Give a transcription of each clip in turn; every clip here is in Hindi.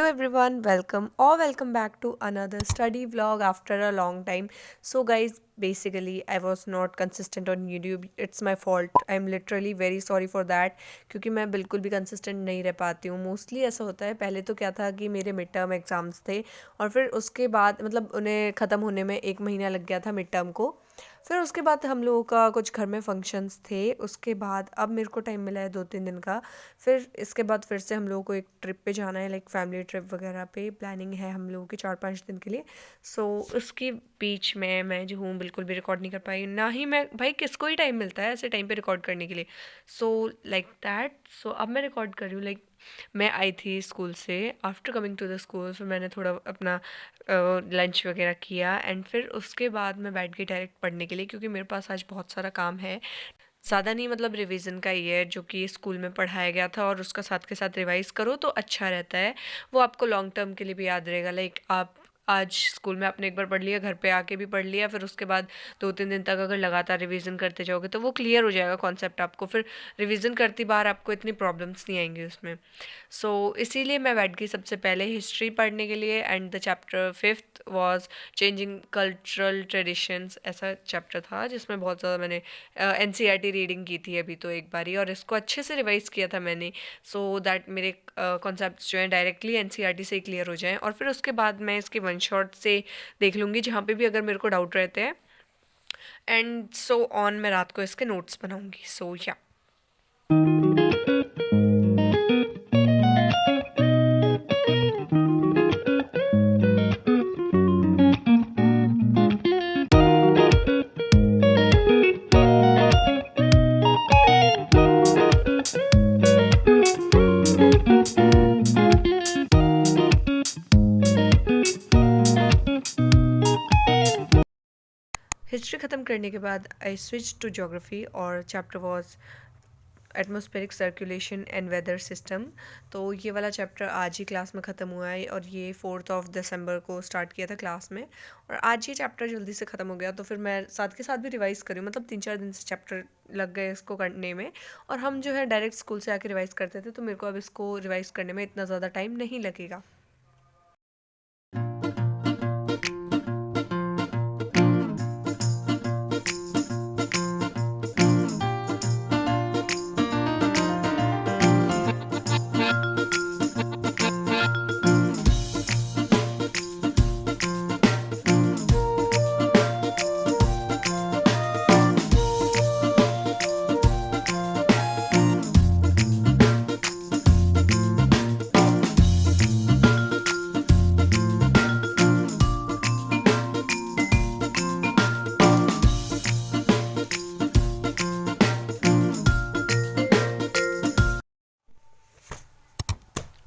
Hello everyone, welcome back to another study vlog after a long time. So guys, basically I was not consistent on YouTube. It's my fault. I'm literally very sorry for that क्योंकि मैं बिल्कुल भी consistent नहीं रह पाती हूँ. मोस्टली ऐसा होता है. पहले तो क्या था कि मेरे मिड टर्म एग्ज़ाम्स थे और फिर उसके बाद मतलब उन्हें ख़त्म होने में 1 महीना लग गया था मिड टर्म को. फिर उसके बाद हम लोगों का कुछ घर में फंक्शंस थे. उसके बाद अब मेरे को टाइम मिला है 2-3 दिन का. फिर इसके बाद फिर से हम लोगों को एक ट्रिप पे जाना है, लाइक फैमिली ट्रिप वगैरह पे प्लानिंग है हम लोगों की 4-5 दिन के लिए. सो उसके बीच में मैं जो हूँ बिल्कुल भी रिकॉर्ड नहीं कर पाई. ना ही मैं भाई किसको ही टाइम मिलता है ऐसे टाइम पे रिकॉर्ड करने के लिए. So like that. सो अब मैं रिकॉर्ड कर रही हूँ. लाइक मैं आई थी स्कूल से. After coming to the school फिर मैंने थोड़ा अपना लंच वगैरह किया एंड फिर उसके बाद मैं बैठ गई डायरेक्ट पढ़ने के लिए क्योंकि मेरे पास आज बहुत सारा काम है. ज़्यादा नहीं, मतलब रिवीजन का ही है जो कि स्कूल में पढ़ाया गया था और उसका साथ के साथ रिवाइज़ करो तो अच्छा रहता है. वो आपको लॉन्ग टर्म के लिए भी याद रहेगा. लाइक आप आज स्कूल में आपने एक बार पढ़ लिया, घर पे आके भी पढ़ लिया, फिर उसके बाद 2-3 दिन तक अगर लगातार रिवीजन करते जाओगे तो वो क्लियर हो जाएगा कॉन्सेप्ट आपको. फिर रिवीजन करती बार आपको इतनी प्रॉब्लम्स नहीं आएंगी उसमें. सो इसीलिए मैं बैठ गई सबसे पहले हिस्ट्री पढ़ने के लिए and the chapter 5th was changing cultural traditions. ऐसा चैप्टर था जिसमें बहुत ज़्यादा मैंने एनसीईआरटी रीडिंग की थी अभी तो एक बारी, और इसको अच्छे से रिवाइज़ किया था मैंने. सो दैट मेरे कॉन्सेप्ट्स जो हैं डायरेक्टली एनसीईआरटी से ही क्लियर हो जाएं और फिर उसके बाद मैं इसके वन शॉट से देख लूँगी जहाँ पे भी अगर मेरे को डाउट रहते हैं. एंड सो ऑन मैं रात को इसके नोट्स बनाऊँगी. सो या हिस्ट्री ख़त्म करने के बाद आई स्विच टू ज्योग्राफी और chapter was atmospheric circulation and weather system. तो ये वाला चैप्टर आज ही क्लास में ख़त्म हुआ है और ये 4 दिसंबर को स्टार्ट किया था क्लास में और आज ये चैप्टर जल्दी से ख़त्म हो गया. तो फिर मैं साथ के साथ भी रिवाइज़ करी, मतलब 3-4 दिन से चैप्टर लग गए इसको करने में और हम जो है डायरेक्ट स्कूल से आके रिवाइज़ करते थे तो मेरे को अब इसको रिवाइज़ करने में इतना ज़्यादा टाइम नहीं लगेगा.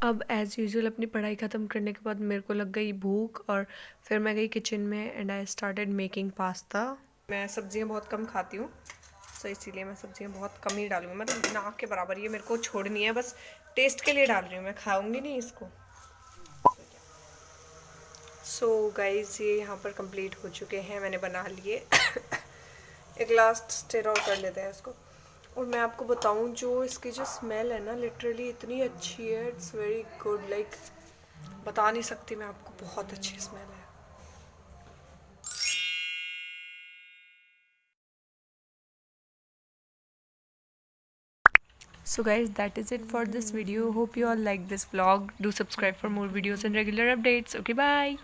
अब एज़ यूजुअल अपनी पढ़ाई ख़त्म करने के बाद मेरे को लग गई भूख और फिर मैं गई किचन में and I started making pasta. मैं सब्ज़ियाँ बहुत कम खाती हूँ सो इसीलिए मैं सब्ज़ियाँ बहुत कम ही डालूँगी, मतलब नाक के बराबर. ये मेरे को छोड़नी है, बस टेस्ट के लिए डाल रही हूँ, मैं खाऊंगी नहीं इसको. सो गाइज़ ये यहाँ पर कंप्लीट हो चुके हैं, मैंने बना लिए. एक लास्ट स्टेर और कर लेते हैं इसको. और मैं आपको बताऊं जो इसकी जो स्मेल है ना, लिटरली इतनी अच्छी है. It's very good. लाइक बता नहीं सकती मैं आपको, बहुत अच्छी स्मेल है. So guys, that is it for this video. Hope you all like this vlog. Do subscribe for more videos and regular updates. Okay, bye.